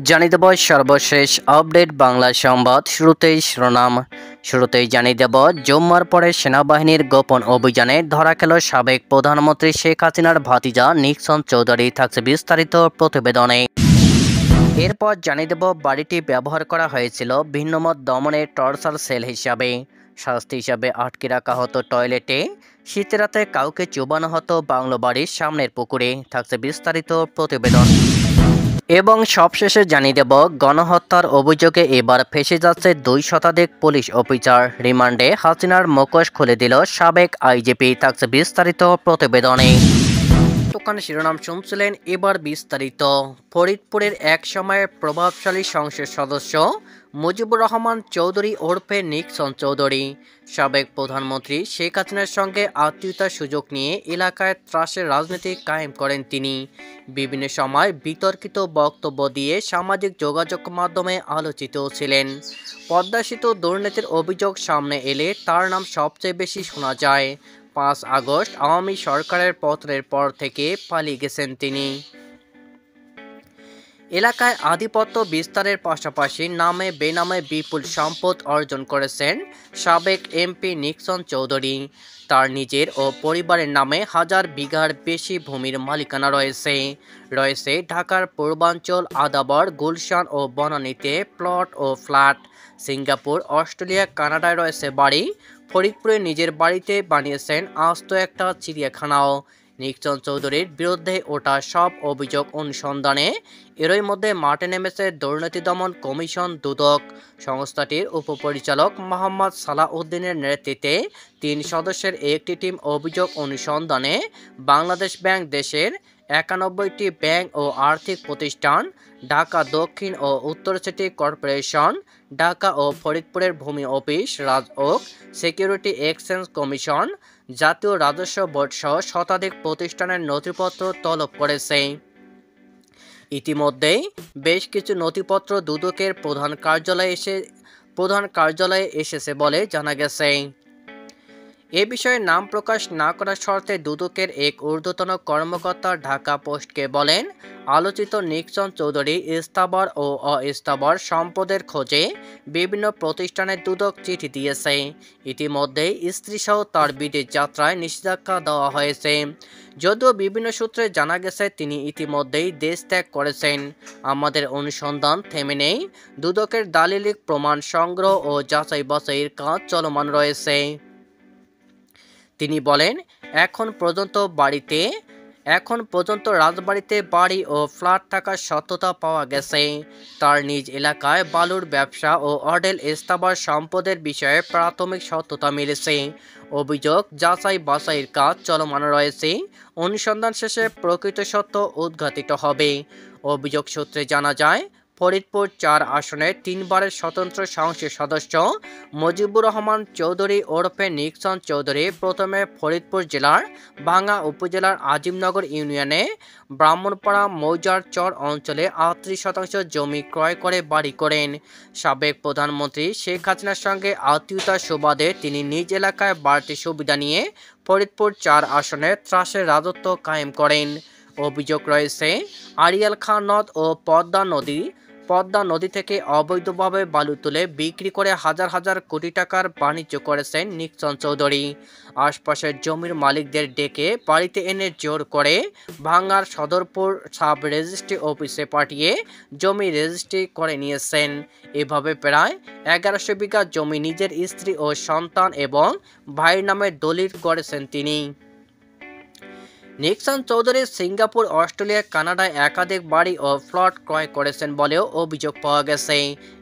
জানিয়ে দেব সর্বশেষ আপডেট বাংলা সংবাদ। শুরুতেই জানিয়ে দেব, জুম্মার পরে সেনাবাহিনীর গোপন অভিযানে ধরা খেল সাবেক প্রধানমন্ত্রী শেখ হাসিনার ভাতিজা নিক্সন চৌধুরী। থাকছে বিস্তারিত প্রতিবেদনে। এরপর জানিয়ে দেব, বাড়িটি ব্যবহার করা হয়েছিল ভিন্নমত দমনের টর্চার সেল হিসাবে। শাস্তি হিসাবে আটকে রাখা হতো টয়লেটে, শীতের রাতে কাউকে চুবানো হতো বাংলো বাড়ির সামনের পুকুরে। থাকছে বিস্তারিত প্রতিবেদন। এবং সবশেষে জানিয়ে দেব, গণহত্যার অভিযোগে এবার ফেঁসে যাচ্ছে 2 শতাধিক পুলিশ অফিসার। রিমান্ডে হাসিনার মুখোশ খুলে দিল সাবেক আইজিপি। থাকছে বিস্তারিত প্রতিবেদনে। দোকান শিরোনাম শুনছিলেন, এবার বিস্তারিত। ফরিদপুরের এক সময়ের প্রভাবশালী সংসদ সদস্য মুজিবুর রহমান চৌধুরী ওরফে নিক্সন চৌধুরী সাবেক প্রধানমন্ত্রী শেখ হাসিনার সঙ্গে আত্মীয়তার সুযোগ নিয়ে এলাকায় ত্রাসের রাজনীতি কায়েম করেন তিনি। বিভিন্ন সময় বিতর্কিত বক্তব্য দিয়ে সামাজিক যোগাযোগ মাধ্যমে আলোচিত ছিলেন। পদ্মা সেতু দুর্নীতির অভিযোগ সামনে এলে তার নাম সবচেয়ে বেশি শোনা যায়। 5 আগস্ট আওয়ামী সরকারের পতনের পর থেকে পালিয়ে গেছেন তিনি। এলাকায় আধিপত্য বিস্তারের পাশাপাশি নামে বেনামে বিপুল সম্পদ অর্জন করেছেন সাবেক এমপি নিক্সন চৌধুরী। তার নিজের ও পরিবারের নামে 1000 বিঘার বেশি ভূমির মালিকানা রয়েছে ঢাকার পূর্বাঞ্চল, আদাবর, গুলশান ও বনানীতে প্লট ও ফ্ল্যাট। সিঙ্গাপুর, অস্ট্রেলিয়া, কানাডায় রয়েছে বাড়ি। ফরিদপুরে নিজের বাড়িতে বানিয়েছেন আস্ত একটা চিড়িয়াখানাও। নিক্সন চৌধুরীর বিরুদ্ধে ওঠা সব অভিযোগ অনুসন্ধানে এরই মধ্যে মাঠে নেমেছে দুর্নীতি দমন কমিশন দুদক। সংস্থাটির উপপরিচালক মোহাম্মদ সালাউদ্দিনের নেতৃত্বে 3 সদস্যের একটি টিম অভিযোগ অনুসন্ধানে বাংলাদেশ ব্যাংক, দেশের 91টি ব্যাংক ও আর্থিক প্রতিষ্ঠান, ঢাকা দক্ষিণ ও উত্তর সিটি কর্পোরেশন, ঢাকা ও ফরিদপুরের ভূমি office, RAJUK, security exchange commission, জাতীয় রাজস্ব বোর্ড সহ শতাধিক প্রতিষ্ঠানের নথিপত্র তলব করেছে। ইতিমধ্যেই বেশ কিছু নথিপত্র দুদকের প্রধান কার্যালয়ে এসেছে বলে জানা গেছে। এ বিষয়ে নাম প্রকাশ না করার শর্তে দুদকের এক ঊর্ধ্বতন কর্মকর্তা ঢাকা পোস্টকে বলেন, আলোচিত নিক্সন চৌধুরী স্থাবর ও অস্থাবর সম্পদের খোঁজে বিভিন্ন প্রতিষ্ঠানে দুদক চিঠি দিয়েছে। ইতিমধ্যেই স্ত্রীসহ তার বিদেশ যাত্রায় নিষেধাজ্ঞা দেওয়া হয়েছে। যদিও বিভিন্ন সূত্রে জানা গেছে তিনি ইতিমধ্যেই দেশ ত্যাগ করেছেন। আমাদের অনুসন্ধান থেমে নেই। দুদকের দালিলিক প্রমাণ সংগ্রহ ও যাচাই বাছাইয়ের কাজ চলমান রয়েছে। তিনি বলেন, এখন পর্যন্ত রাজবাড়িতে বাড়ি ও ফ্ল্যাট থাকার সত্যতা পাওয়া গেছে। তার নিজ এলাকায় বালুর ব্যবসা ও অডেল স্থাবর সম্পদের বিষয়ে প্রাথমিক সত্যতা মিলেছে। অভিযোগ যাচাই বাছাইয়ের কাজ চলমান রয়েছে। অনুসন্ধান শেষে প্রকৃত সত্য উদ্ঘাটিত হবে। অভিযোগ সূত্রে জানা যায়, ফরিদপুর 4 আসনের 3 বারের স্বতন্ত্র সংসদ সদস্য মুজিবুর রহমান চৌধুরী ওরফে নিক্সন চৌধুরী প্রথমে ফরিদপুর জেলার ভাঙ্গা উপজেলার আজিমনগর ইউনিয়নে ব্রাহ্মণপাড়া মৌজার চর অঞ্চলে 38% জমি ক্রয় করে বাড়ি করেন। সাবেক প্রধানমন্ত্রী শেখ হাসিনার সঙ্গে আত্মীয়তার সুবাদে তিনি নিজ এলাকায় বাড়তি সুবিধা নিয়ে ফরিদপুর 4 আসনে ত্রাসের রাজত্ব কায়েম করেন। অভিযোগ রয়েছে, আড়িয়াল খাঁ নদ ও পদ্মা নদী থেকে অবৈধভাবে বালু তুলে বিক্রি করে হাজার হাজার কোটি টাকার বাণিজ্য করেছেন নিক্সন চৌধুরী। আশপাশের জমির মালিকদের ডেকে বাড়িতে এনে জোর করে ভাঙ্গার সদরপুর সাব রেজিস্ট্রি অফিসে পাঠিয়ে জমি রেজিস্ট্রি করে নিয়েছেন। এভাবে প্রায় 1100 বিঘা জমি নিজের স্ত্রী ও সন্তান এবং ভাইয়ের নামে দলিল করেছেন তিনি। নিক্সন চৌধুরী সিঙ্গাপুর, অস্ট্রেলিয়া, কানাডায় একাধিক বাড়ি ও ফ্ল্যাট ক্রয় করেছেন বলেও অভিযোগ পাওয়া গেছে।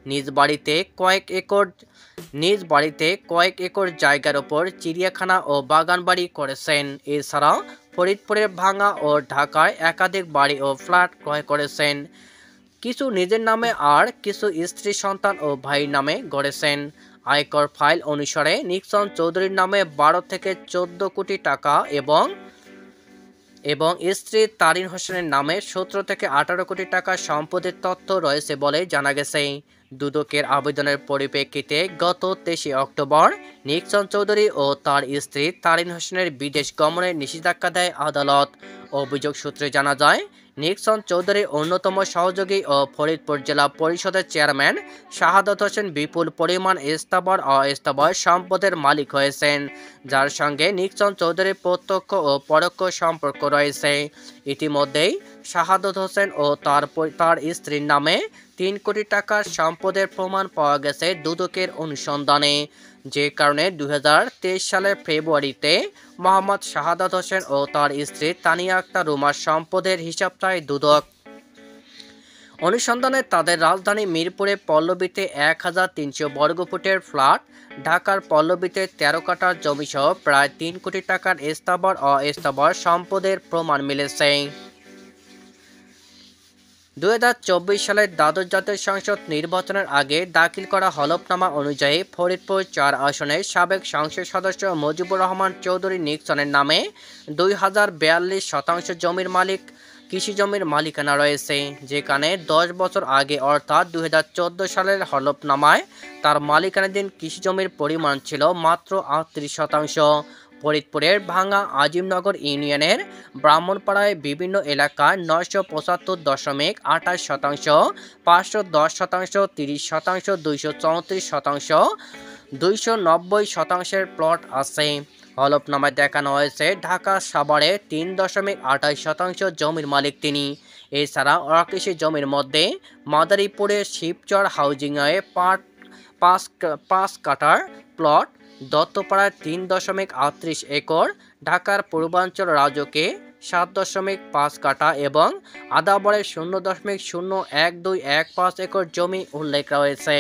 নিজ বাড়িতে কয়েক একর জায়গার ওপর চিড়িয়াখানা ও বাগান বাড়ি করেছেন। এছাড়াও ফরিদপুরের ভাঙ্গা ও ঢাকায় একাধিক বাড়ি ও ফ্ল্যাট ক্রয় করেছেন। কিছু নিজের নামে আর কিছু স্ত্রী, সন্তান ও ভাইয়ের নামে গড়েছেন। আয়কর ফাইল অনুসারে নিক্সন চৌধুরীর নামে 12 থেকে 14 কোটি টাকা এবং স্ত্রী তারিন হোসেনের নামে 17 থেকে 18 কোটি টাকা সম্পদের তথ্য রয়েছে বলে জানা গেছে। দুদকের আবেদনের পরিপ্রেক্ষিতে গত 23 অক্টোবর নিক্সন চৌধুরী ও তার স্ত্রী তারিন হোসেনের বিদেশ গমনের নিষেধাজ্ঞা দেয় আদালত। অভিযোগ সূত্রে জানা যায়, নিক্সন চৌধুরীর অন্যতম সহযোগী ও ফরিদপুর জেলা পরিষদের চেয়ারম্যান শাহাদাত হোসেন বিপুল পরিমাণ স্থাবর ও অস্থাবর সম্পদের মালিক হয়েছেন, যার সঙ্গে নিক্সন চৌধুরীর প্রত্যক্ষ ও পরোক্ষ সম্পর্ক রয়েছে। ইতিমধ্যেই শাহাদাত হোসেন ও তার স্ত্রীর নামে ৩ কোটি টাকার সম্পদের প্রমাণ পাওয়া গেছে দুদকের অনুসন্ধানে, যে কারণে ২০২৩ সালের ফেব্রুয়ারিতে মোহাম্মদ শাহাদাত হোসেন ও তার স্ত্রী তানিয়া আক্তার রুমার সম্পদের হিসাব চায় দুদক। অনুসন্ধানে তাদের রাজধানী মিরপুরে পল্লবীতে ১,৩০০ বর্গফুটের ফ্ল্যাট, ঢাকার পল্লবীতে ১৩ কাঠার জমিসহ প্রায় ৩ কোটি টাকার স্থাবর ও অস্থাবর সম্পদের প্রমাণ মিলেছে। ২০২৪ সালের দ্বাদশ জাতীয় সংসদ নির্বাচনের আগে দাখিল করা হলফনামা অনুযায়ী ফরিদপুর ৪ আসনের সাবেক সংসদ সদস্য মুজিবুর রহমান চৌধুরী নিক্সনের নামে ২,০৪২ শতাংশ কৃষি জমির মালিকানা রয়েছে, যেখানে ১০ বছর আগে অর্থাৎ ২০১৪ সালের হলফনামায় তার মালিকানাধীন কৃষি জমির পরিমাণ ছিল মাত্র ৩৮ শতাংশ। ফরিদপুরের ভাঙ্গা আজিমনগর ইউনিয়নের ব্রাহ্মণপাড়ায় বিভিন্ন এলাকায় ৯৭৫.২৮ শতাংশ, ৫১০ শতাংশ, ৩০ শতাংশ, ২৩৪ শতাংশ, ২৯০ শতাংশের প্লট আছে। হলফনামায় দেখানো হয়েছে ঢাকা সাভারে ৩.২৮ শতাংশ জমির মালিক তিনি। এছাড়া অকৃষি জমির মধ্যে মাদারীপুরের শিবচর হাউজিংয়ে ৫ কাঠার প্লট, দত্তপাড়ায় ৩.৩৮ একর, ঢাকার পূর্বাঞ্চল রাজকে ৭.৫ কাঠা এবং আদাবরে ০.০১২১৫ একর জমি উল্লেখ রয়েছে।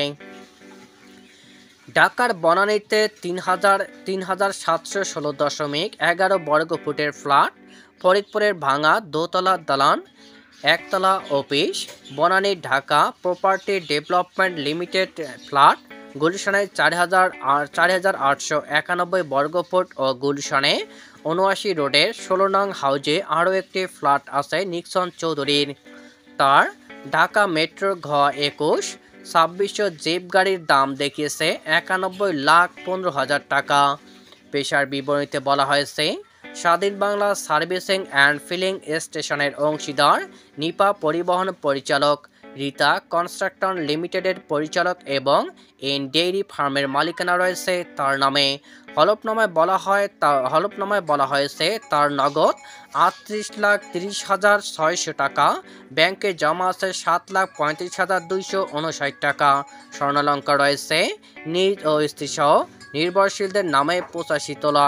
ঢাকার বনানীতে ৩,৭১৬.১১ বর্গফুটের ফ্ল্যাট, ফরিদপুরের ভাঙা দোতলা দালান, একতলা office, Banani Dhaka property development limited flat, গুলশানে ৪,৮৯১ বর্গফুট ও গুলশানে ৭৯ রোডের ১৬ নং হাউজে আরও একটি ফ্ল্যাট আছে নিক্সন চৌধুরীর। তার ঢাকা মেট্রো ঘ ২১ ২৬০০ জিপ গাড়ির দাম দেখিয়েছে ৯১,১৫,০০০ টাকা। পেশার বিবরণীতে বলা হয়েছে, স্বাধীন বাংলা সার্ভিসিং অ্যান্ড ফিলিং স্টেশনের অংশীদার, নিপা পরিবহন পরিচালক, রীতা কনস্ট্রাকশন লিমিটেডের পরিচালক এবং এন ডেইরি ফার্মের মালিকানা রয়েছে তার নামে। হলফনামায় বলা হয়েছে তার নগদ ৩৮,৩০,৬০০ টাকা, ব্যাংকে জমা আছে ৭,৩৫,২৫৯ টাকা, স্বর্ণালঙ্কার রয়েছে নিজ ও স্ত্রীসহ নির্ভরশীলদের নামে ৮৫ তোলা।